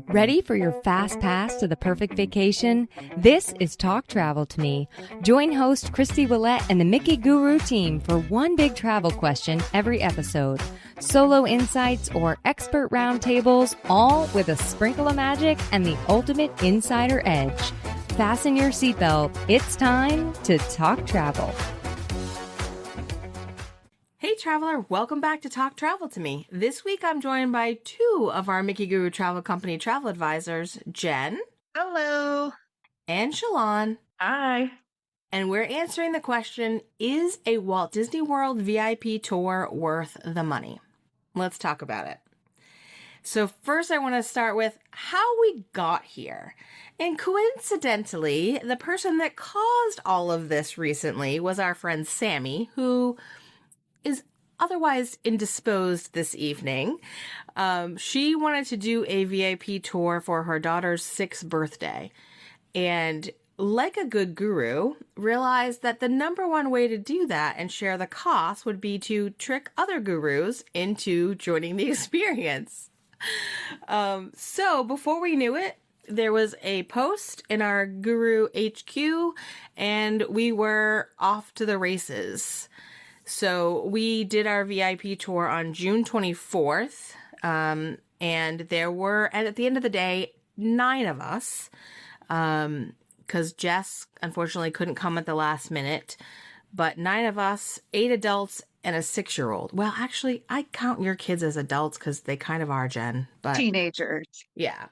Ready for your fast pass to the perfect vacation? This is Talk Travel to Me. Join host Christy Willett and the Mickey Guru team for one big travel question every episode. Solo insights or expert roundtables, all with a sprinkle of magic and the ultimate insider edge. Fasten your seatbelt. It's time to talk travel. Hey traveler, welcome back to Talk Travel to Me. This week I'm joined by two of our Mickey Guru Travel Company travel advisors, Jen. Hello. And Shalon. Hi. And we're answering the question, is a Walt Disney World VIP tour worth the money? Let's talk about it. So first I want to start with how we got here. And coincidentally, the person that caused all of this recently was our friend Sammy, who is otherwise indisposed this evening. She wanted to do a VIP tour for her daughter's 6th birthday. And like a good guru, realized that the number one way to do that and share the cost would be to trick other gurus into joining the experience. So before we knew it, there was a post in our Guru HQ and we were off to the races. So we did our VIP tour on June 24th, and there were, and at the end of the day, 9 of us, because Jess unfortunately couldn't come at the last minute, but 9 of us, 8 adults and a 6-year-old. Well, actually, I count your kids as adults because they kind of are, Jen. But teenagers. Yeah.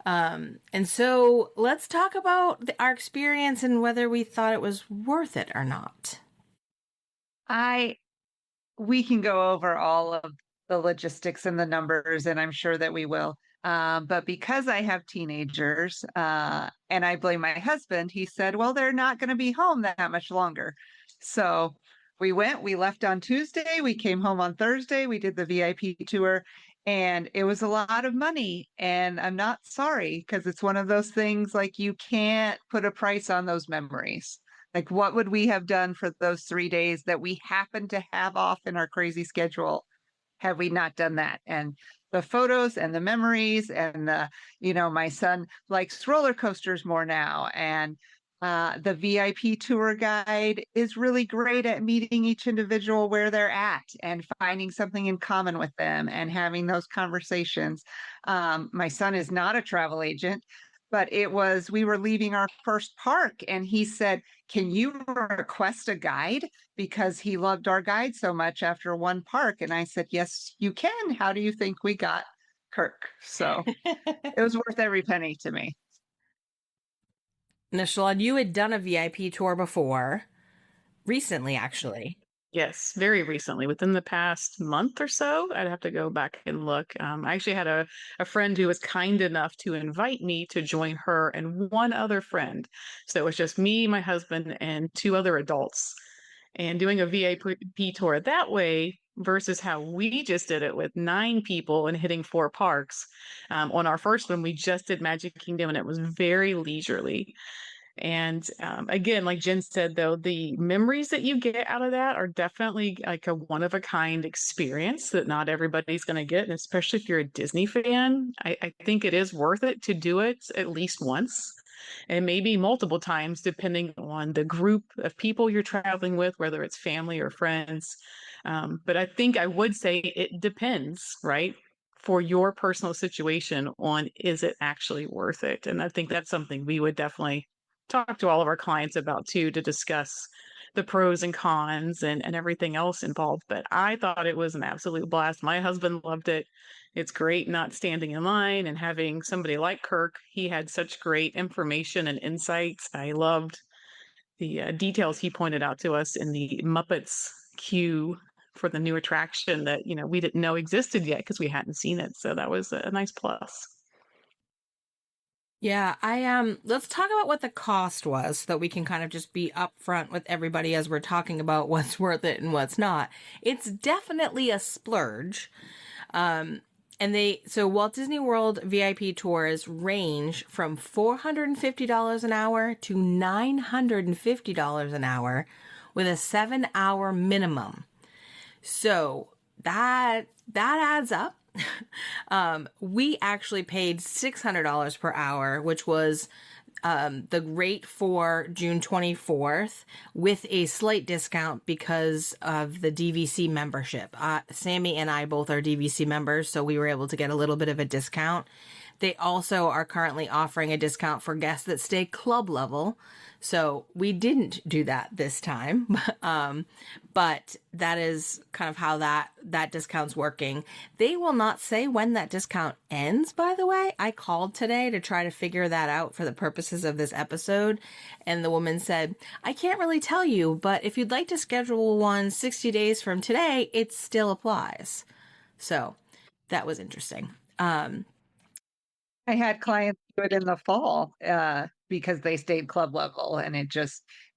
And so let's talk about our experience and whether we thought it was worth it or not. We can go over all of the logistics and the numbers, and I'm sure that we will. But because I have teenagers, and I blame my husband, he said, well, they're not going to be home that much longer. So we left on Tuesday, we came home on Thursday, we did the VIP tour, and it was a lot of money. And I'm not sorry, because it's one of those things like you can't put a price on those memories. Like, what would we have done for those 3 days that we happened to have off in our crazy schedule had we not done that? And the photos and the memories and my son likes roller coasters more now. And the VIP tour guide is really great at meeting each individual where they're at and finding something in common with them and having those conversations. My son is not a travel agent, but we were leaving our first park and he said, can you request a guide? Because he loved our guide so much after one park. And I said, yes, you can. How do you think we got Kirk? So it was worth every penny to me. Now, Shalon, you had done a VIP tour before, recently, actually. Yes, very recently, within the past month or so. I'd have to go back and look. I actually had a friend who was kind enough to invite me to join her and one other friend. So it was just me, my husband, and 2 other adults. And doing a VIP tour that way versus how we just did it with 9 people and hitting 4 parks. On our first one, we just did Magic Kingdom and it was very leisurely. And again, like Jen said, though, the memories that you get out of that are definitely like a one-of-a-kind experience that not everybody's going to get. And especially if you're a Disney fan, I think it is worth it to do it at least once and maybe multiple times, depending on the group of people you're traveling with, whether it's family or friends. But I think I would say it depends, right? For your personal situation on, is it actually worth it? And I think that's something we would definitely talk to all of our clients about too, to discuss the pros and cons and everything else involved. But I thought it was an absolute blast. My husband loved it. It's great not standing in line and having somebody like Kirk. He had such great information and insights. I loved the details he pointed out to us in the Muppets queue for the new attraction that, we didn't know existed yet because we hadn't seen it. So that was a nice plus. Yeah, let's talk about what the cost was so that we can kind of just be upfront with everybody as we're talking about what's worth it and what's not. It's definitely a splurge. So Walt Disney World VIP tours range from $450 an hour to $950 an hour with a 7-hour minimum. So that adds up We actually paid $600 per hour, which was the rate for June 24th with a slight discount because of the DVC membership. Sammy and I both are DVC members, so we were able to get a little bit of a discount. They also are currently offering a discount for guests that stay club level. So we didn't do that this time. But that is kind of how that discount's working. They will not say when that discount ends, by the way. I called today to try to figure that out for the purposes of this episode. And the woman said, I can't really tell you, but if you'd like to schedule one 60 days from today, it still applies. So that was interesting. I had clients do it in the fall because they stayed club level, and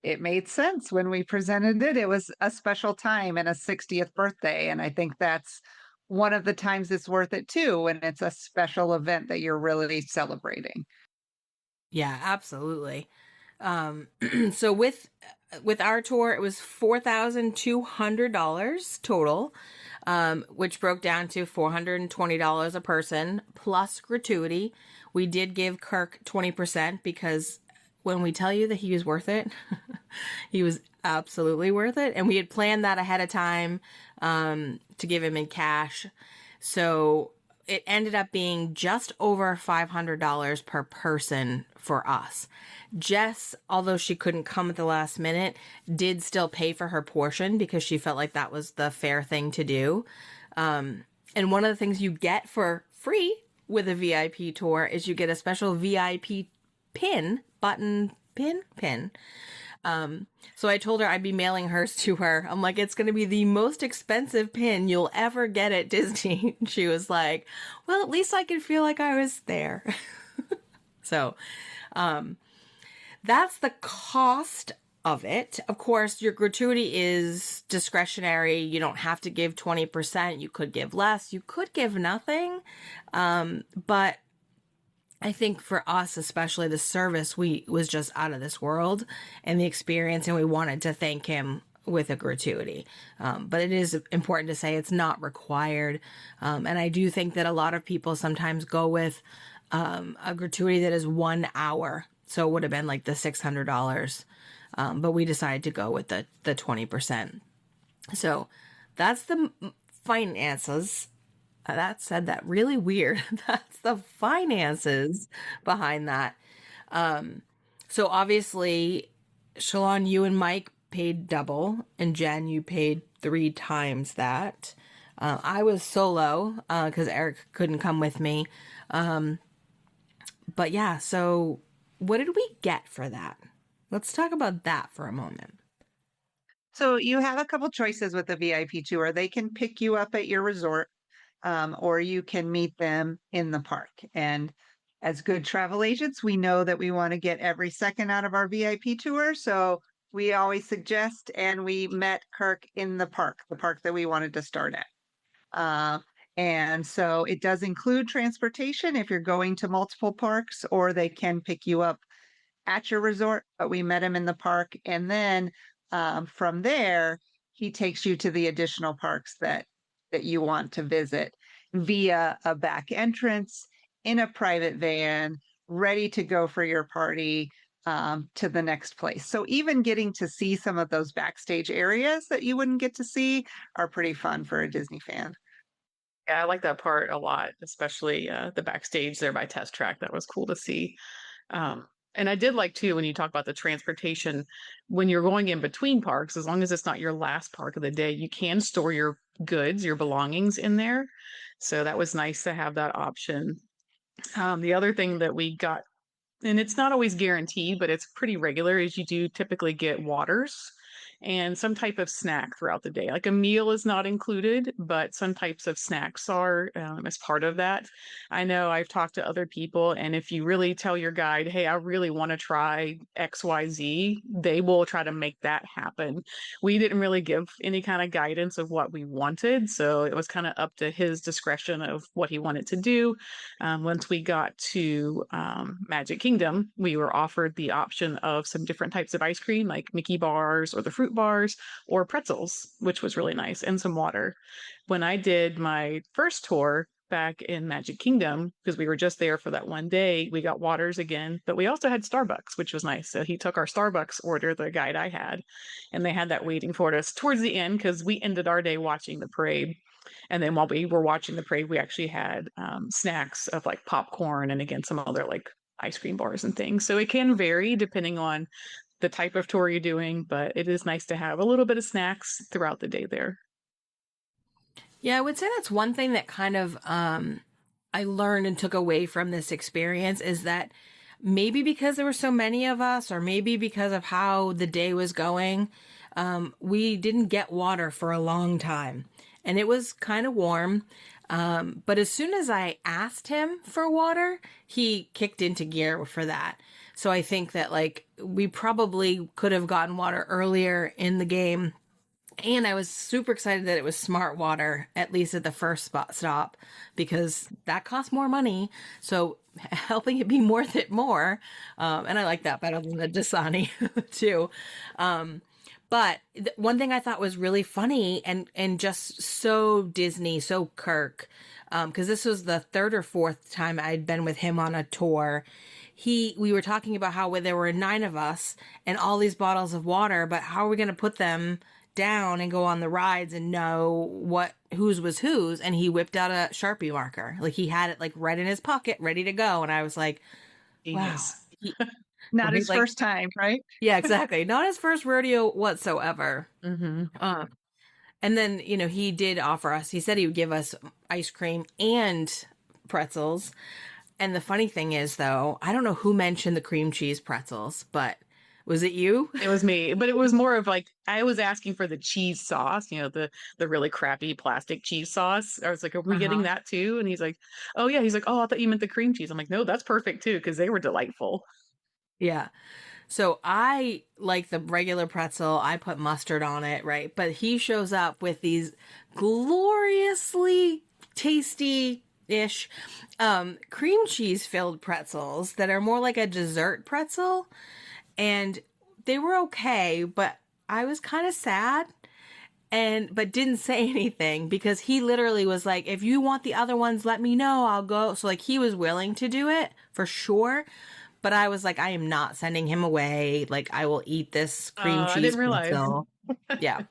it made sense when we presented it. It was a special time and a 60th birthday, and I think that's one of the times it's worth it too, when it's a special event that you're really celebrating. Yeah, absolutely. So with our tour, it was $4,200 total, which broke down to $420 a person plus gratuity. We did give Kirk 20% because when we tell you that he was worth it, he was absolutely worth it. And we had planned that ahead of time to give him in cash. So it ended up being just over $500 per person for us. Jess, although she couldn't come at the last minute, did still pay for her portion because she felt like that was the fair thing to do. And one of the things you get for free with a VIP tour is you get a special VIP pin. So I told her I'd be mailing hers to her. I'm like, it's going to be the most expensive pin you'll ever get at Disney. She was like, well, at least I could feel like I was there. So, that's the cost of it. Of course, your gratuity is discretionary. You don't have to give 20%. You could give less. You could give nothing. But I think for us, especially the service, was just out of this world and the experience, and we wanted to thank him with a gratuity. But it is important to say it's not required. And I do think that a lot of people sometimes go with a gratuity that is 1 hour. So it would have been like the $600. But we decided to go with the 20%. So that's the finances. That said, that really weird. That's the finances behind that. So obviously, Shalon, you and Mike paid double, and Jen, you paid 3 times that. I was solo because Eric couldn't come with me. But yeah, so what did we get for that? Let's talk about that for a moment. So you have a couple choices with the VIP tour. They can pick you up at your resort, or you can meet them in the park. And as good travel agents, we know that we want to get every second out of our VIP tour. So we always suggest, and we met Kirk in the park that we wanted to start at. And so it does include transportation if you're going to multiple parks, or they can pick you up at your resort, but we met him in the park. And then from there, he takes you to the additional parks that you want to visit via a back entrance in a private van, ready to go for your party to the next place. So even getting to see some of those backstage areas that you wouldn't get to see are pretty fun for a Disney fan. Yeah, I like that part a lot, especially the backstage there by Test Track. That was cool to see. And I did like too, when you talk about the transportation, when you're going in between parks, as long as it's not your last park of the day, you can store your goods, your belongings in there. So that was nice to have that option. The other thing that we got, and it's not always guaranteed, but it's pretty regular, is you do typically get waters and some type of snack throughout the day. Like a meal is not included, but some types of snacks are as part of that. I know I've talked to other people, and if you really tell your guide, hey, I really want to try XYZ, they will try to make that happen. We didn't really give any kind of guidance of what we wanted, so it was kind of up to his discretion of what he wanted to do. Once we got to Magic Kingdom, we were offered the option of some different types of ice cream, like Mickey bars or the fruit bars or pretzels, which was really nice, and some water. When I did my first tour, back in Magic Kingdom, because we were just there for that one day, we got waters again, but we also had Starbucks, which was nice. So he took our Starbucks order, the guide I had, and they had that waiting for us towards the end because we ended our day watching the parade. And then while we were watching the parade, we actually had snacks of like popcorn and again, some other like ice cream bars and things. So it can vary depending on the type of tour you're doing, but it is nice to have a little bit of snacks throughout the day there. Yeah, I would say that's one thing that kind of I learned and took away from this experience is that maybe because there were so many of us, or maybe because of how the day was going, we didn't get water for a long time. And it was kind of warm. But as soon as I asked him for water, he kicked into gear for that. So I think that like we probably could have gotten water earlier in the game. And I was super excited that it was smart water, at least at the first stop, because that costs more money. So helping it be worth it more. And I like that better than the Dasani too. But one thing I thought was really funny and just so Disney, so Kirk, because this was the third or fourth time I'd been with him on a tour. We were talking about how there were 9 of us and all these bottles of water, but how are we going to put them down and go on the rides and know whose was whose? And he whipped out a Sharpie marker. Like he had it like right in his pocket, ready to go. And I was like, wow. Not his first time, right? Yeah, exactly. Not his first rodeo whatsoever. Mm-hmm. And then, he did offer us, he said he would give us ice cream and pretzels. And the funny thing is, though, I don't know who mentioned the cream cheese pretzels, but was it you? It was me, but it was more of like, I was asking for the cheese sauce, the really crappy plastic cheese sauce. I was like, are we getting that too? And he's like, oh yeah. He's like, oh, I thought you meant the cream cheese. I'm like, no, that's perfect too. Cause they were delightful. Yeah. So I like the regular pretzel. I put mustard on it, right? But he shows up with these gloriously tasty-ish cream cheese filled pretzels that are more like a dessert pretzel. And they were okay, but I was kind of sad but didn't say anything because he literally was like, if you want the other ones, let me know. I'll go. So like he was willing to do it for sure. But I was like, I am not sending him away. Like, I will eat this cream cheese. I didn't realize. Yeah.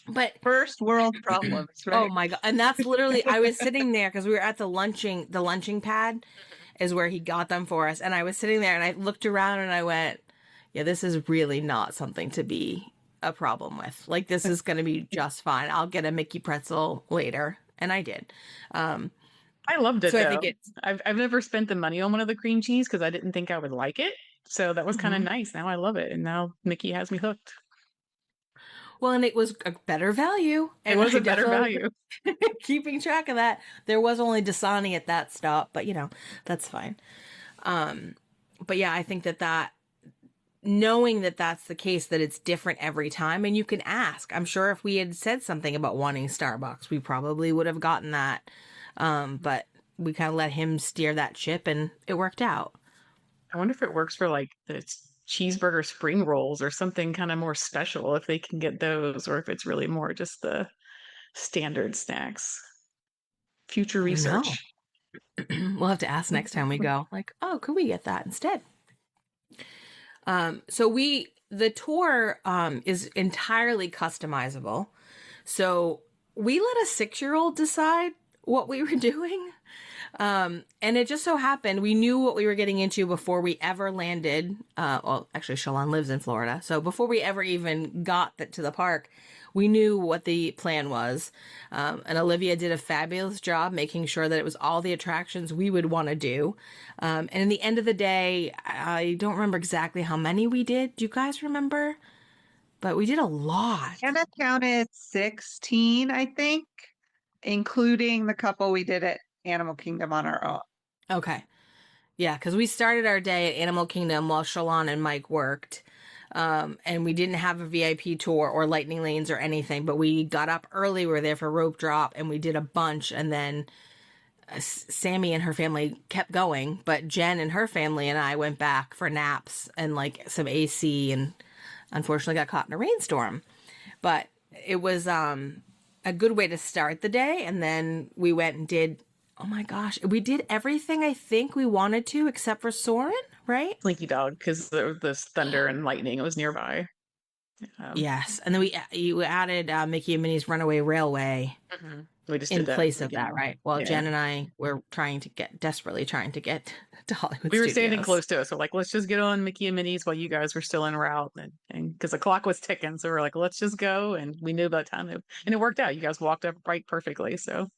But first world problems, right? Oh my God. And that's literally, I was sitting there because we were at the lunching pad is where he got them for us. And I was sitting there and I looked around and I went, yeah, this is really not something to be a problem with. Like, this is going to be just fine. I'll get a Mickey pretzel later. And I did. I loved it. So I think I've never spent the money on one of the cream cheese because I didn't think I would like it. So that was kind of nice. Now I love it. And now Mickey has me hooked. Well, and it was a better value. And it was a better value. Keeping track of that. There was only Dasani at that stop, but that's fine. But yeah, I think that knowing that that's the case, that it's different every time, and you can ask. I'm sure if we had said something about wanting Starbucks, we probably would have gotten that. But we kind of let him steer that ship and it worked out. I wonder if it works for like the cheeseburger spring rolls or something kind of more special, if they can get those, or if it's really more just the standard snacks. Future research. We'll have to ask next time we go. Like, oh, could we get that instead? So the tour is entirely customizable. So we let a 6-year-old decide what we were doing. And it just so happened we knew what we were getting into before we ever landed. Well, actually, Shalon lives in Florida. So before we ever even got to the park, we knew what the plan was. And Olivia did a fabulous job making sure that it was all the attractions we would want to do. And in the end of the day, I don't remember exactly how many we did. Do you guys remember? But we did a lot. Anna counted 16, I think, including the couple we did at Animal Kingdom on our own. Okay. Yeah, because we started our day at Animal Kingdom while Shalon and Mike worked. And we didn't have a VIP tour or lightning lanes or anything, but we got up early. We were there for rope drop and we did a bunch. And then Sammy and her family kept going, but Jen and her family and I went back for naps and like some AC and unfortunately got caught in a rainstorm. But it was a good way to start the day. And then we went and did Oh my gosh. We did everything I think we wanted to except for Soarin', right? Slinky Dog, because the thunder and lightning was nearby. Yes. And then you added Mickey and Minnie's Runaway Railway We just in did that place of again. that, right? Well, Yeah. Jen and I were desperately trying to get to Hollywood We were Studios. standing close to it, so like, let's just get on Mickey and Minnie's while you guys were still en route, and because the clock was ticking, so we're like, let's just go, and we knew by the time and it worked out. You guys walked up right perfectly, so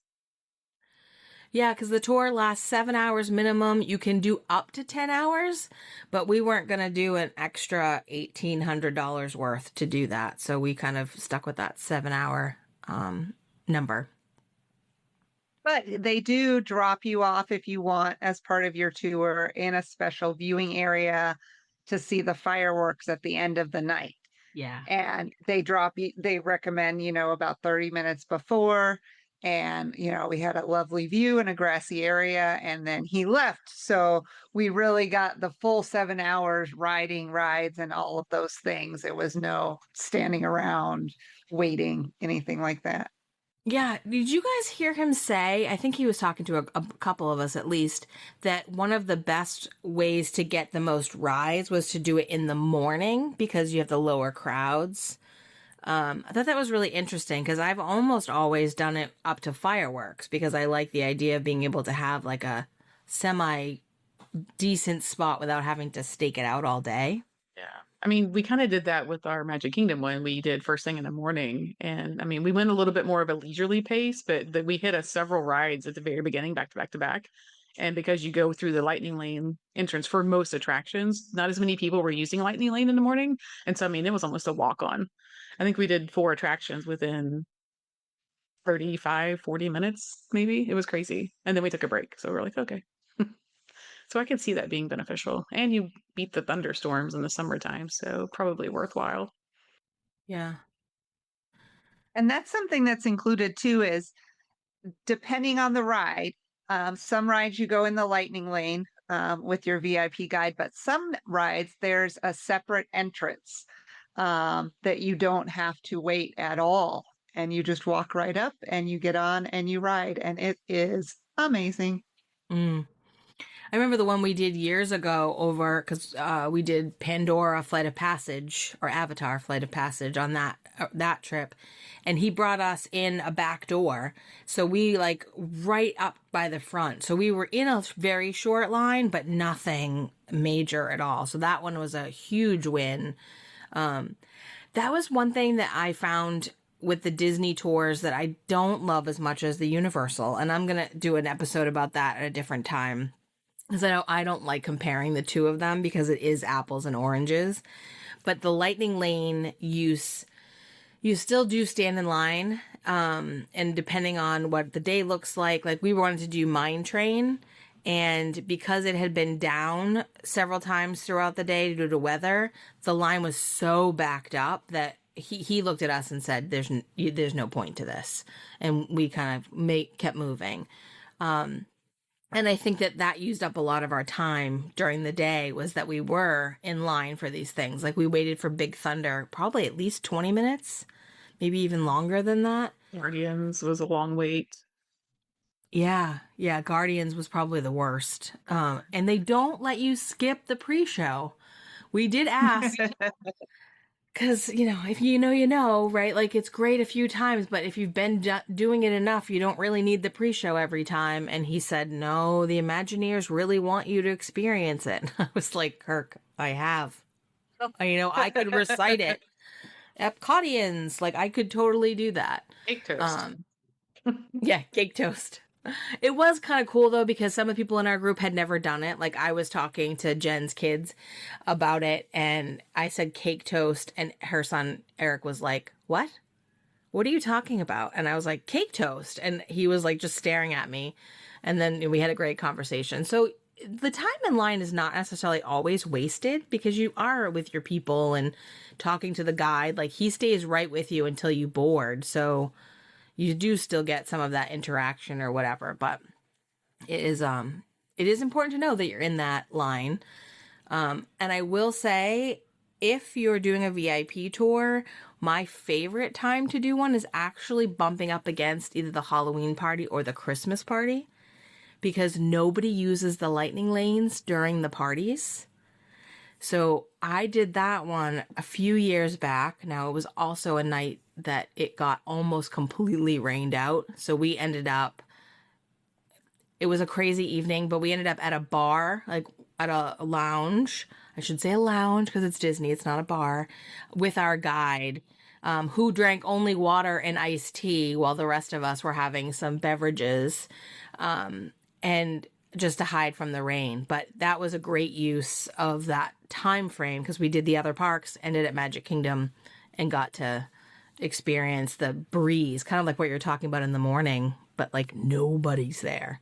Yeah, because the tour lasts 7 hours minimum. You can do up to 10 hours, but we weren't going to do an extra $1,800 worth to do that. So we kind of stuck with that 7 hour number. But they do drop you off if you want as part of your tour in a special viewing area to see the fireworks at the end of the night. Yeah. And they recommend, about 30 minutes before. And, we had a lovely view in a grassy area, and then he left. So we really got the full 7 hours riding rides and all of those things. It was no standing around waiting, anything like that. Yeah. Did you guys hear him say, I think he was talking to a couple of us at least, that one of the best ways to get the most rides was to do it in the morning because you have the lower crowds? I thought that was really interesting because I've almost always done it up to fireworks because I like the idea of being able to have like a semi decent spot without having to stake it out all day. yeah. I mean, we kind of did that with our Magic Kingdom when we did first thing in the morning, and I mean, we went a little bit more of a leisurely pace, but we hit several rides at the very beginning, back to back to back. And because you go through the Lightning Lane entrance for most attractions, not as many people were using Lightning Lane in the morning, and so I mean, it was almost a walk on. I think we did 4 attractions within 35, 40 minutes, maybe. It was crazy. And then we took a break. So we're like, okay. So I can see that being beneficial. And you beat the thunderstorms in the summertime. So probably worthwhile. Yeah. And that's something that's included too, is depending on the ride, some rides you go in the lightning lane with your VIP guide, but some rides there's a separate entrance that you don't have to wait at all. And you just walk right up and you get on and you ride. And it is amazing. Mm. I remember the one we did years ago over because we did Pandora Flight of Passage or Avatar Flight of Passage on that trip, and he brought us in a back door, so we like right up by the front. So we were in a very short line, but nothing major at all. So that one was a huge win. That was one thing that I found with the Disney tours that I don't love as much as the Universal, and I'm gonna do an episode about that at a different time. Because I don't like comparing the two of them because it is apples and oranges. But the Lightning Lane use, you still do stand in line. And depending on what the day looks like we wanted to do Mine Train. And because it had been down several times throughout the day due to weather, the line was so backed up that he looked at us and said, there's no point to this. And we kind of kept moving. And I think that used up a lot of our time during the day was that we were in line for these things. Like we waited for Big Thunder probably at least 20 minutes, maybe even longer than that. Guardians was a long wait. Yeah. Guardians was probably the worst. And they don't let you skip the pre-show. We did ask. Because, if you know, right? Like, it's great a few times, but if you've been doing it enough, you don't really need the pre-show every time. And he said, no, the Imagineers really want you to experience it. I was like, Kirk, I have. I could recite it. Epcottians, I could totally do that. Cake toast. Yeah, cake toast. It was kind of cool though because some of the people in our group had never done it. Like I was talking to Jen's kids about it and I said cake toast and her son Eric was like, "What? What are you talking about?" And I was like, "Cake toast." And he was like just staring at me. And then we had a great conversation. So the time in line is not necessarily always wasted because you are with your people and talking to the guide. Like he stays right with you until you board. So you do still get some of that interaction or whatever, but it is important to know that you're in that line. And I will say, if you're doing a VIP tour, my favorite time to do one is actually bumping up against either the Halloween party or the Christmas party. because nobody uses the lightning lanes during the parties. So I did that one a few years back. Now, it was also a night that it got almost completely rained out. So we ended up, it was a crazy evening, but we ended up at a bar, like at a lounge. I should say a lounge because it's Disney, it's not a bar, with our guide, who drank only water and iced tea while the rest of us were having some beverages, and just to hide from the rain. But that was a great use of that time frame because we did the other parks, ended at Magic Kingdom, and got to experience the breeze, kind of like what you're talking about in the morning, but like nobody's there.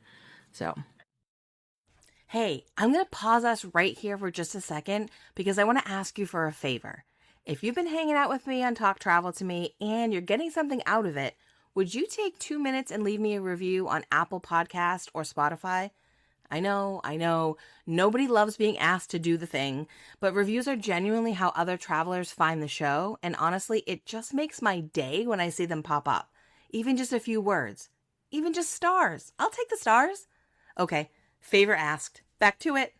So, hey, I'm going to pause us right here for just a second because I want to ask you for a favor. If you've been hanging out with me on Talk Travel to Me and you're getting something out of it, would you take 2 minutes and leave me a review on Apple Podcast or Spotify? I know, nobody loves being asked to do the thing, but reviews are genuinely how other travelers find the show, and honestly, it just makes my day when I see them pop up. Even just a few words. Even just stars. I'll take the stars. Okay, favor asked. Back to it.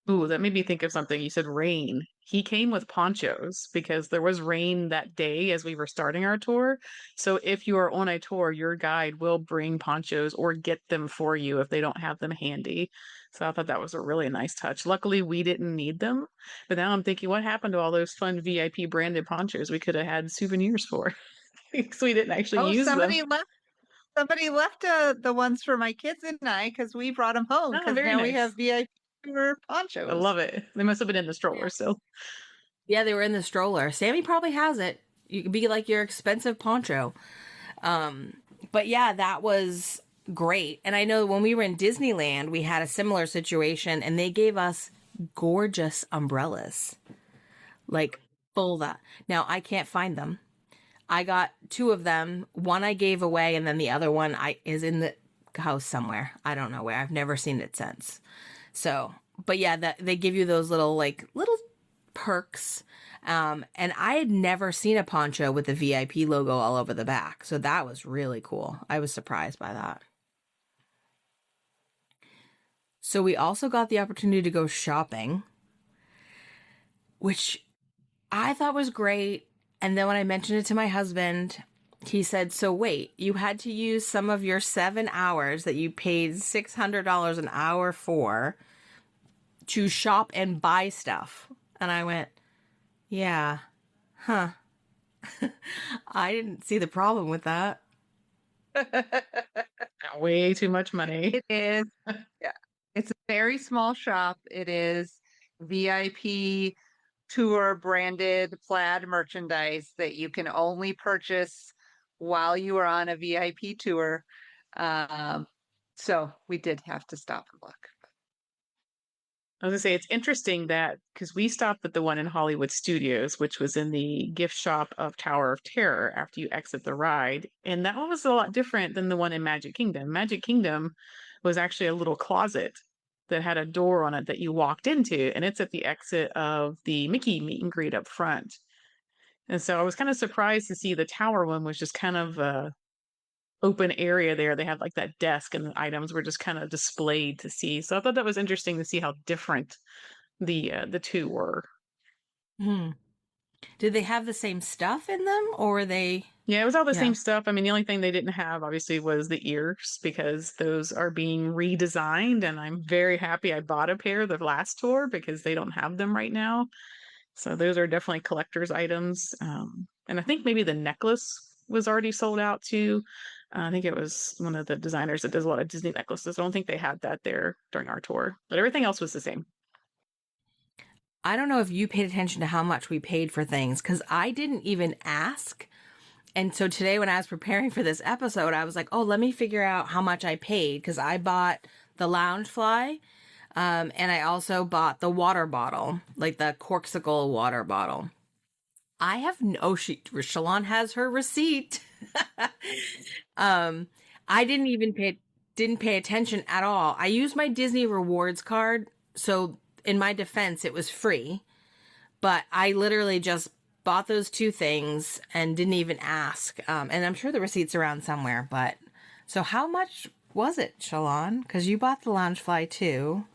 Ooh, that made me think of something. You said rain. He came with ponchos because there was rain that day as we were starting our tour. So if you are on a tour, your guide will bring ponchos or get them for you if they don't have them handy. So I thought that was a really nice touch. Luckily, we didn't need them. But now I'm thinking, what happened to all those fun VIP branded ponchos we could have had souvenirs for? Because we didn't actually Oh, use them. somebody left the ones for my kids and I because we brought them home Oh, because very now we nice. have VIP I ponchos. love it. They must have been in the stroller still. Yeah, they were in the stroller. Sammy probably has it. You could be like your expensive poncho. But yeah, that was great. And I know when we were in Disneyland, we had a similar situation and they gave us gorgeous umbrellas. Like full that. Now I can't find them. I got 2 of them. One I gave away and then the other one is in the house somewhere. I don't know where. I've never seen it since. So, but yeah, that they give you those little perks. And I had never seen a poncho with the VIP logo all over the back. So that was really cool. I was surprised by that. So we also got the opportunity to go shopping, which I thought was great. And then when I mentioned it to my husband, he said, so wait, you had to use some of your 7 hours that you paid $600 an hour for to shop and buy stuff. And I went, yeah, huh. I didn't see the problem with that. Way too much money. It is. Yeah. It's a very small shop. It is VIP tour branded plaid merchandise that you can only purchase while you are on a VIP tour. So we did have to stop and look. I was gonna say it's interesting that because we stopped at the one in Hollywood Studios, which was in the gift shop of Tower of Terror after you exit the ride, and that one was a lot different than the one in Magic Kingdom. Magic Kingdom was actually a little closet that had a door on it that you walked into, and it's at the exit of the Mickey meet and greet up front. And so I was kind of surprised to see the Tower one was just kind of a open area there. They had like that desk and the items were just kind of displayed to see. So I thought that was interesting to see how different the two were. Did they have the same stuff in them or were they? Yeah, it was all the same stuff. I mean, the only thing they didn't have obviously was the ears because those are being redesigned and I'm very happy I bought a pair the last tour because they don't have them right now. So those are definitely collector's items. And I think maybe the necklace was already sold out too. I think it was one of the designers that does a lot of Disney necklaces. I don't think they had that there during our tour, but everything else was the same. I don't know if you paid attention to how much we paid for things because I didn't even ask. And so today when I was preparing for this episode, I was like, oh, let me figure out how much I paid because I bought the Loungefly and I also bought the water bottle, like the Corksicle water bottle. I have Shalon has her receipt. I didn't pay attention at all. I used my Disney Rewards card, so in my defense, it was free. But I literally just bought those 2 things and didn't even ask. And I'm sure the receipt's around somewhere. But so how much was it, Shalon? Because you bought the Loungefly too.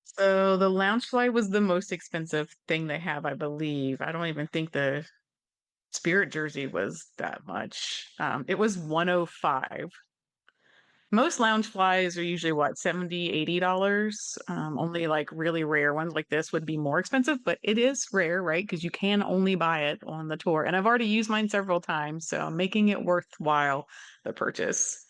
So the Loungefly was the most expensive thing they have, I believe. I don't even think the Spirit jersey was that much. It was 105. Most lounge flies are usually what, $70, $80. Only like really rare ones like this would be more expensive, but it is rare, right? Because you can only buy it on the tour. And I've already used mine several times, so I'm making it worthwhile, the purchase.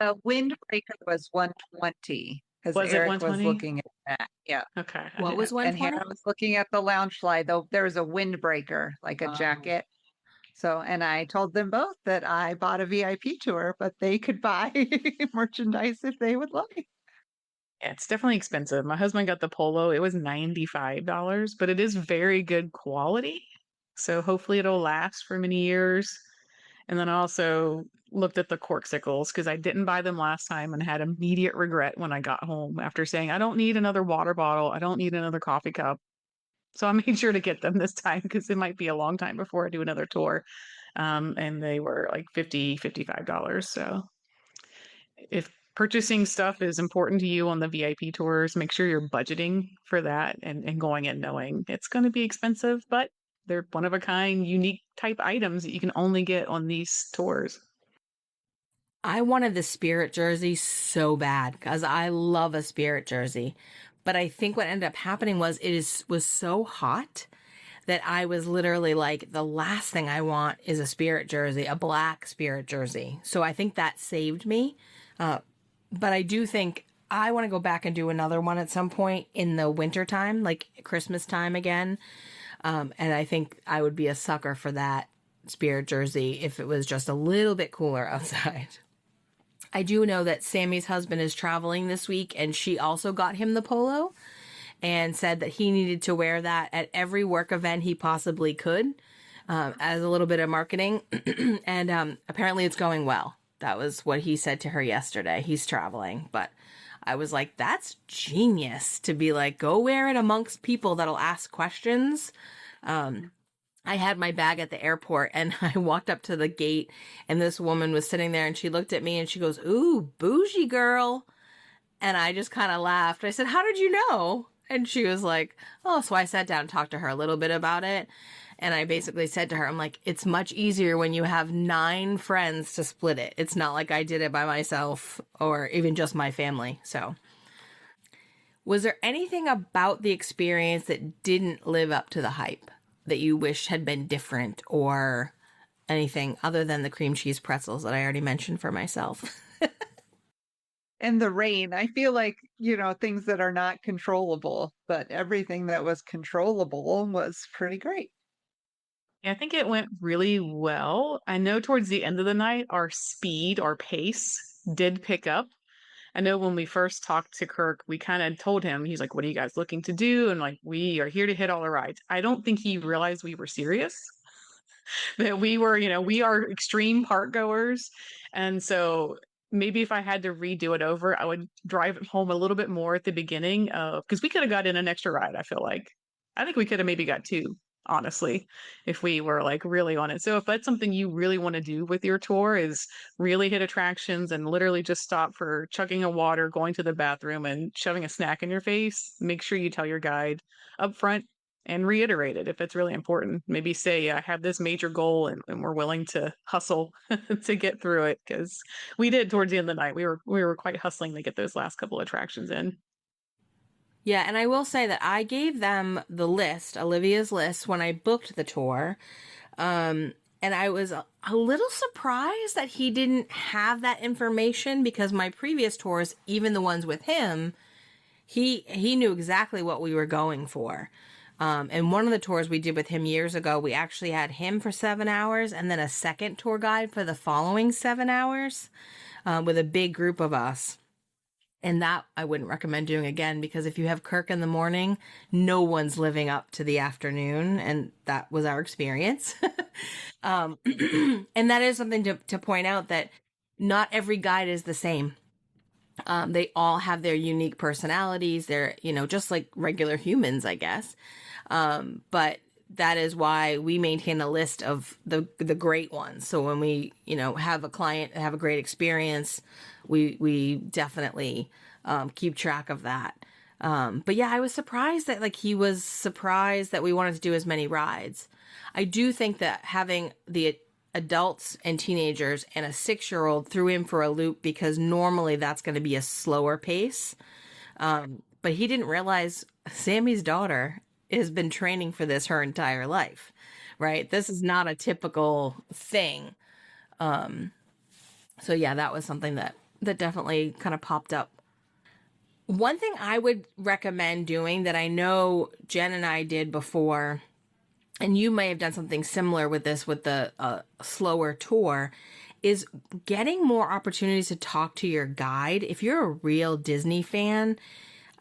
The windbreaker was 120 because Was it Eric was 120? looking at that. Yeah. Okay. What was And 120? Hannah was looking at the Loungefly, though there was a windbreaker, like a jacket. So, and I told them both that I bought a VIP tour, but they could buy merchandise if they would like. Yeah, it's definitely expensive. My husband got the polo. It was $95, but it is very good quality. So hopefully it'll last for many years. And then I also looked at the corksicles because I didn't buy them last time and had immediate regret when I got home after saying, I don't need another water bottle. I don't need another coffee cup. So I made sure to get them this time because it might be a long time before I do another tour. And they were like $55. So if purchasing stuff is important to you on the VIP tours, make sure you're budgeting for that and going in knowing it's going to be expensive, but they're one of a kind, unique type items that you can only get on these tours. I wanted the Spirit jersey so bad because I love a Spirit jersey. But I think what ended up happening was was so hot that I was literally like, the last thing I want is a Spirit jersey, a black Spirit jersey. So I think that saved me. But I do think I want to go back and do another one at some point in the winter time, like Christmas time again. And I think I would be a sucker for that Spirit jersey if it was just a little bit cooler outside. I do know that Sammy's husband is traveling this week, and she also got him the polo and said that he needed to wear that at every work event he possibly could, as a little bit of marketing. And apparently it's going well. That was what he said to her yesterday. He's traveling, but I was like, that's genius to be like, go wear it amongst people that'll ask questions. I had my bag at the airport and I walked up to the gate and this woman was sitting there and she looked at me and she goes, "Ooh, bougie girl." And I just kind of laughed. I said, "How did you know?" And she was like, "Oh." So I sat down and talked to her a little bit about it. And I basically said to her, I'm like, it's much easier when you have 9 friends to split it. It's not like I did it by myself or even just my family. So was there anything about the experience that didn't live up to the hype that you wish had been different, or anything other than the cream cheese pretzels that I already mentioned for myself? And the rain, I feel like, things that are not controllable, but everything that was controllable was pretty great. Yeah, I think it went really well. I know towards the end of the night, our speed, our pace did pick up. I know when we first talked to Kirk, we kind of told him, he's like, what are you guys looking to do? And like, we are here to hit all the rides. I don't think he realized we were serious, that we were, we are extreme park goers. And so maybe if I had to redo it over, I would drive it home a little bit more at the beginning because we could have got in an extra ride. I feel like, I think we could have maybe got 2. Honestly, if we were like really on it. So if that's something you really want to do with your tour, is really hit attractions and literally just stop for chugging a water, going to the bathroom and shoving a snack in your face, make sure you tell your guide up front and reiterate it if it's really important. Maybe say, I have this major goal and we're willing to hustle to get through it, because we did towards the end of the night. We were quite hustling to get those last couple attractions in. Yeah, and I will say that I gave them the list, Olivia's list, when I booked the tour. And I was a little surprised that he didn't have that information, because my previous tours, even the ones with him, he knew exactly what we were going for. And one of the tours we did with him years ago, we actually had him for 7 hours and then a second tour guide for the following 7 hours with a big group of us. And that I wouldn't recommend doing again, because if you have Kirk in the morning, no one's living up to the afternoon. And that was our experience. And that is something to point out, that not every guide is the same. They all have their unique personalities. They're, just like regular humans, I guess. But that is why we maintain a list of the great ones. So when we, have a client have a great experience, we definitely keep track of that. But yeah, I was surprised that like he was surprised that we wanted to do as many rides. I do think that having the adults and teenagers and a 6-year-old threw him for a loop, because normally that's going to be a slower pace. But he didn't realize Sammy's daughter has been training for this her entire life, right? This is not a typical thing. So yeah, that was something that definitely kind of popped up. One thing I would recommend doing that I know Jen and I did before, and you may have done something similar with this with the slower tour, is getting more opportunities to talk to your guide. If you're a real Disney fan,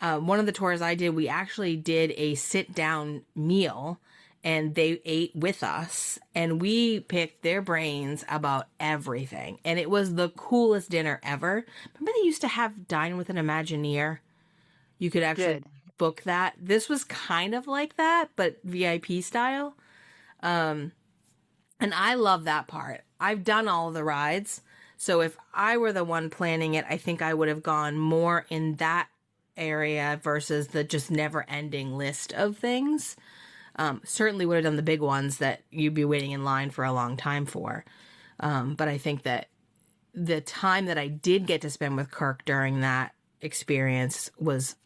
one of the tours I did, we actually did a sit down meal and they ate with us and we picked their brains about everything. And it was the coolest dinner ever. Remember they used to have Dine with an Imagineer? You could actually book that. This was kind of like that, but VIP style. And I love that part. I've done all of the rides. So if I were the one planning it, I think I would have gone more in that area versus the just never ending list of things. Certainly would have done the big ones that you'd be waiting in line for a long time for. But I think that the time that I did get to spend with Kirk during that experience was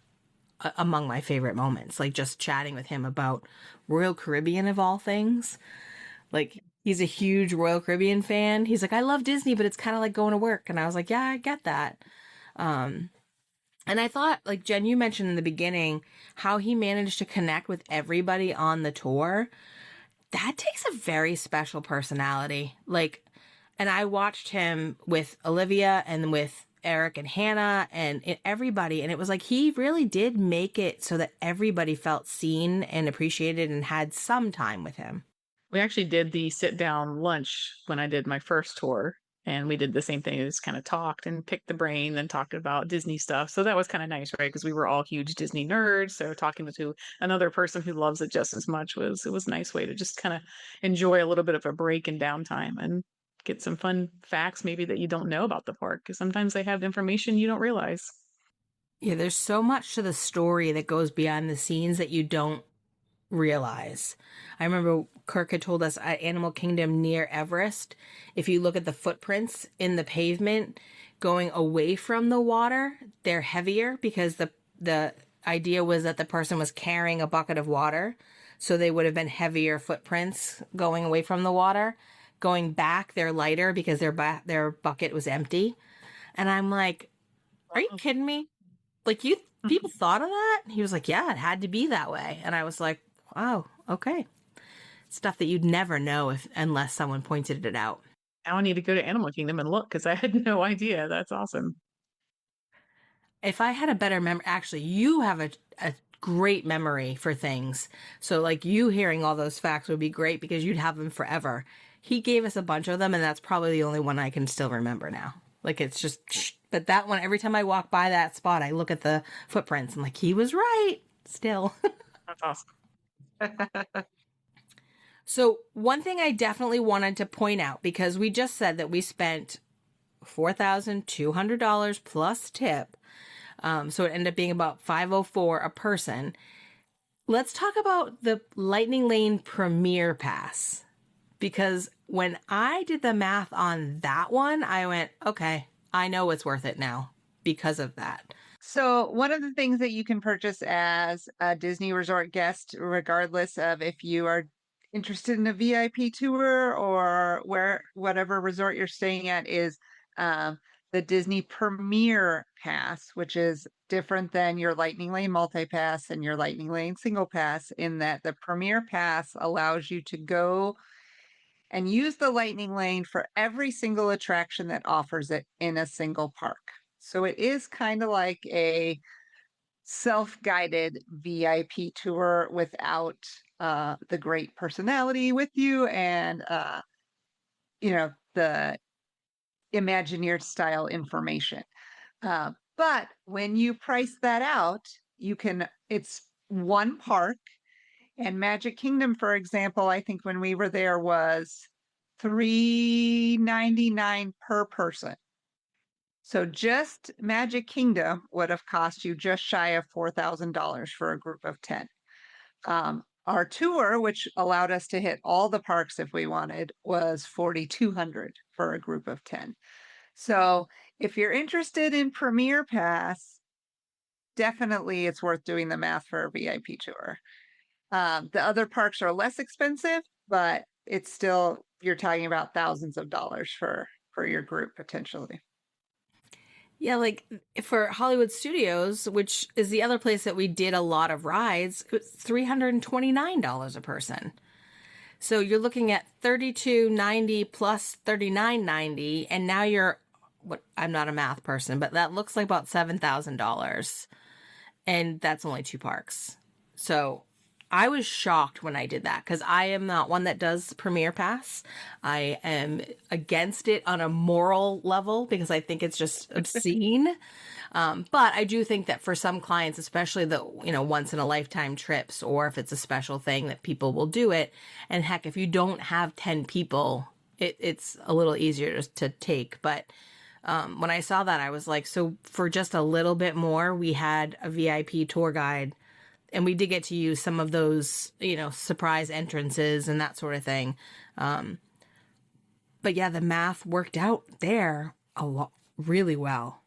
among my favorite moments. Like just chatting with him about Royal Caribbean of all things. Like he's a huge Royal Caribbean fan. He's like, I love Disney, but it's kind of like going to work. And I was like, yeah, I get that. And I thought, like Jen, you mentioned in the beginning, how he managed to connect with everybody on the tour. That takes a very special personality. Like, and I watched him with Olivia and with Eric and Hannah and everybody. And it was like, he really did make it so that everybody felt seen and appreciated and had some time with him. We actually did the sit down lunch when I did my first tour. And we did the same thing. We just kind of talked and picked the brain and talked about Disney stuff. So that was kind of nice, right? Because we were all huge Disney nerds. So talking to another person who loves it just as much was a nice way to just kind of enjoy a little bit of a break and downtime and get some fun facts maybe that you don't know about the park. Because sometimes they have information you don't realize. Yeah, there's so much to the story that goes behind the scenes that you don't realize. I remember Kirk had told us at Animal Kingdom near Everest, if you look at the footprints in the pavement going away from the water, they're heavier because the idea was that the person was carrying a bucket of water, so they would have been heavier footprints going away from the water. Going back, they're lighter because their bucket was empty. And I'm like, are you kidding me? Like, people thought of that? He was like, yeah, it had to be that way. And I was like, wow, okay. Stuff that you'd never know unless someone pointed it out. Now I need to go to Animal Kingdom and look because I had no idea. That's awesome. If I had a better memory, actually, you have a great memory for things. So like you hearing all those facts would be great because you'd have them forever. He gave us a bunch of them and that's probably the only one I can still remember now. Like it's just, but that one, every time I walk by that spot, I look at the footprints. I'm like, he was right still. That's awesome. So one thing I definitely wanted to point out, because we just said that we spent $4,200 plus tip. So it ended up being about $504 a person. Let's talk about the Lightning Lane Premier Pass. Because when I did the math on that one, I went, okay, I know it's worth it now because of that. So one of the things that you can purchase as a Disney Resort guest, regardless of if you are interested in a VIP tour or whatever resort you're staying at, is the Disney Premier Pass, which is different than your Lightning Lane Multi-Pass and your Lightning Lane Single Pass, in that the Premier Pass allows you to go and use the Lightning Lane for every single attraction that offers it in a single park. So it is kind of like a self-guided VIP tour without the great personality with you and the Imagineer style information. But when you price that out, it's one park. And Magic Kingdom, for example, I think when we were there was $3.99 per person. So just Magic Kingdom would have cost you just shy of $4,000 for a group of 10. Our tour, which allowed us to hit all the parks if we wanted, was $4,200 for a group of 10. So if you're interested in Premier Pass, definitely it's worth doing the math for a VIP tour. The other parks are less expensive, but it's still, you're talking about thousands of dollars for your group potentially. Yeah, like for Hollywood Studios, which is the other place that we did a lot of rides, it was $329 a person. So you're looking at $32.90 plus $39.90, and now you're I'm not a math person, but that looks like about $7,000. And that's only 2 parks. So I was shocked when I did that because I am not one that does Premier Pass. I am against it on a moral level because I think it's just obscene. But I do think that for some clients, especially the once in a lifetime trips, or if it's a special thing, that people will do it. And heck, if you don't have 10 people, it's a little easier to take. But when I saw that, I was like, so for just a little bit more, we had a VIP tour guide. And we did get to use some of those, surprise entrances and that sort of thing. But yeah, the math worked out there a lot, really well.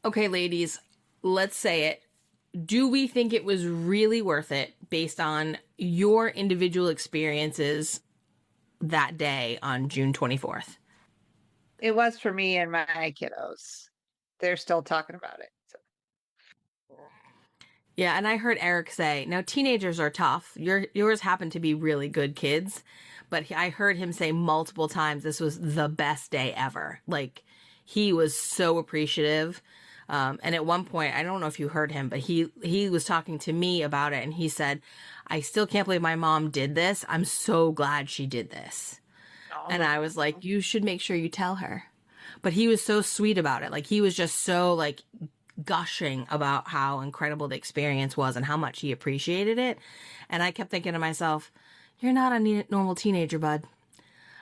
Okay, ladies, let's say it. Do we think it was really worth it based on your individual experiences that day on June 24th? It was for me and my kiddos. They're still talking about it. So. Yeah, and I heard Eric say, now teenagers are tough. Yours happen to be really good kids, but I heard him say multiple times this was the best day ever. Like, he was so appreciative. And at one point, I don't know if you heard him, but he was talking to me about it, and he said, I still can't believe my mom did this. I'm so glad she did this. Oh. And I was like, you should make sure you tell her. But he was so sweet about it. Like, he was just so, gushing about how incredible the experience was and how much he appreciated it. And I kept thinking to myself, you're not a normal teenager, bud.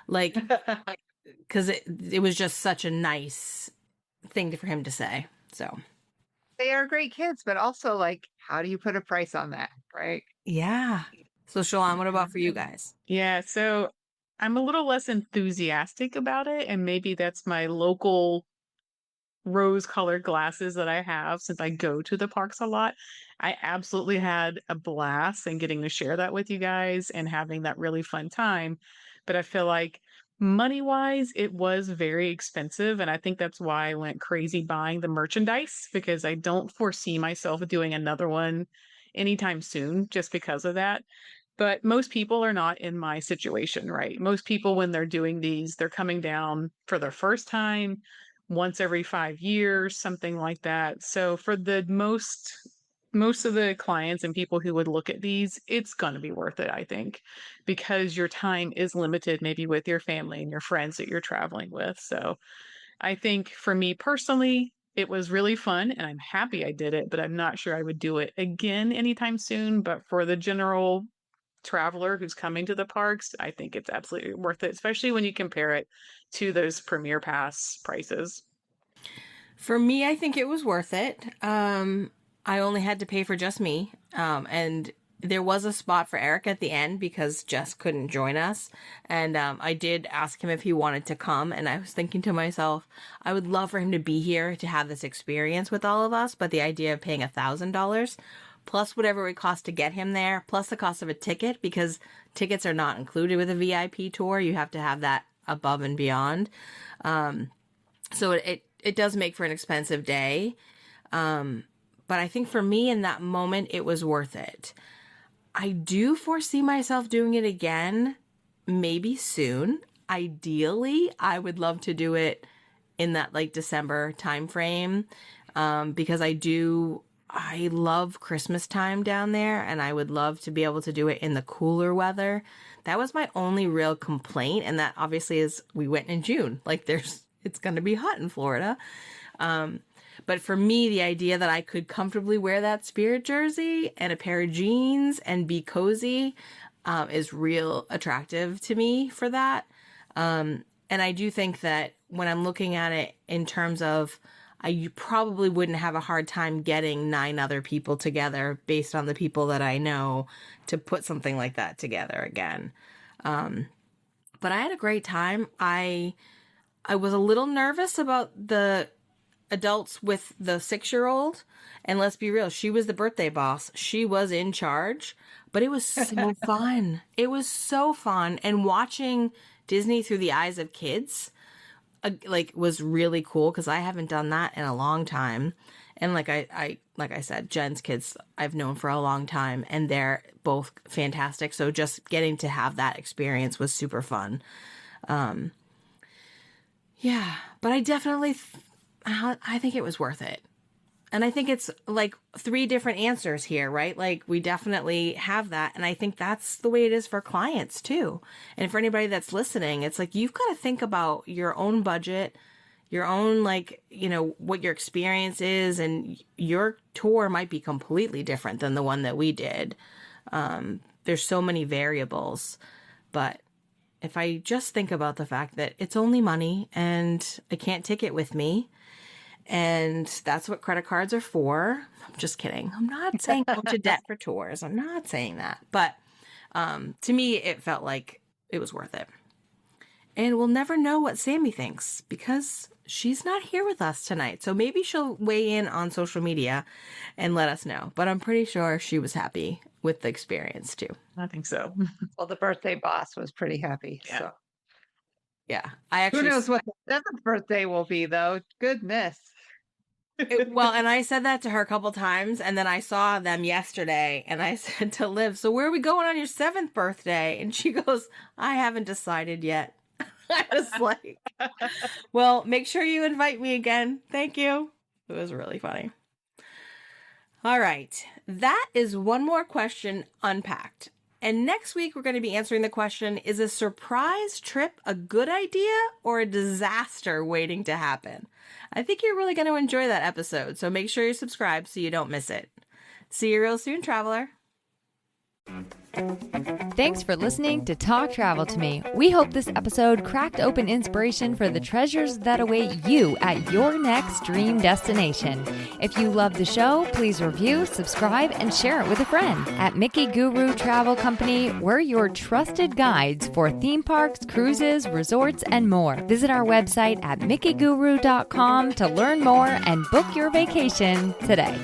Because it was just such a nice thing for him to say. So they are great kids, but also how do you put a price on that, right? Yeah. So Shalon, what about for you guys? Yeah, so I'm a little less enthusiastic about it, and maybe that's my local rose-colored glasses that I have since I go to the parks a lot. I absolutely had a blast and getting to share that with you guys and having that really fun time. But I feel like money-wise, it was very expensive, and I think that's why I went crazy buying the merchandise, because I don't foresee myself doing another one anytime soon just because of that. But most people are not in my situation, right? Most people, when they're doing these, they're coming down for their first time, once every 5 years, something like that. So for the most of the clients and people who would look at these, it's going to be worth it, I think, because your time is limited, maybe with your family and your friends that you're traveling with. So I think for me personally, it was really fun and I'm happy I did it, but I'm not sure I would do it again anytime soon. But for the general traveler who's coming to the parks, I think it's absolutely worth it, especially when you compare it to those Premier Pass prices. For me, I think it was worth it. I only had to pay for just me. And there was a spot for Eric at the end because Jess couldn't join us. And I did ask him if he wanted to come. And I was thinking to myself, I would love for him to be here to have this experience with all of us. But the idea of paying $1,000 plus whatever it costs to get him there, plus the cost of a ticket, because tickets are not included with a VIP tour. You have to have that above and beyond. So it does make for an expensive day. But I think for me in that moment, it was worth it. I do foresee myself doing it again, maybe soon. Ideally, I would love to do it in that December timeframe, because I love Christmas time down there, and I would love to be able to do it in the cooler weather. That was my only real complaint, and that obviously is we went in June. It's going to be hot in Florida. But for me, the idea that I could comfortably wear that Spirit jersey and a pair of jeans and be cozy is real attractive to me for that. And I do think that when I'm looking at it in terms of, you probably wouldn't have a hard time getting 9 other people together based on the people that I know to put something like that together again. But I had a great time. I was a little nervous about the adults with the 6-year-old. And let's be real, she was the birthday boss. She was in charge, but it was so fun. It was so fun. And watching Disney through the eyes of kids, was really cool because I haven't done that in a long time. And like I said, Jen's kids I've known for a long time, and they're both fantastic. So just getting to have that experience was super fun. Yeah, but I definitely, I think it was worth it. And I think it's like 3 different answers here, right? Like we definitely have that. And I think that's the way it is for clients too. And for anybody that's listening, it's like, you've got to think about your own budget, your own, what your experience is. And your tour might be completely different than the one that we did. There's so many variables, but if I just think about the fact that it's only money and I can't take it with me, and that's what credit cards are for. I'm just kidding. I'm not saying go to debt for tours. I'm not saying that. But to me, it felt like it was worth it. And we'll never know what Sammy thinks because she's not here with us tonight. So maybe she'll weigh in on social media and let us know. But I'm pretty sure she was happy with the experience too. I think so. Well, the birthday boss was pretty happy. Yeah. So Yeah. I actually, who knows what the 7th birthday will be, though? Goodness. well, and I said that to her a couple times, and then I saw them yesterday, and I said to Liv, so where are we going on your 7th birthday? And she goes, I haven't decided yet. I was like, well, make sure you invite me again. Thank you. It was really funny. All right. That is one more question unpacked. And next week, we're going to be answering the question, is a surprise trip a good idea or a disaster waiting to happen? I think you're really going to enjoy that episode, so make sure you're subscribed so you don't miss it. See you real soon, traveler. Thanks for listening to Talk Travel to Me. We hope this episode cracked open inspiration for the treasures that await you at your next dream destination. If you love the show, please review, subscribe, and share it with a friend. At Mickey Guru Travel Company, we're your trusted guides for theme parks, cruises, resorts, and more. Visit our website at mickey guru.com to learn more and book your vacation today.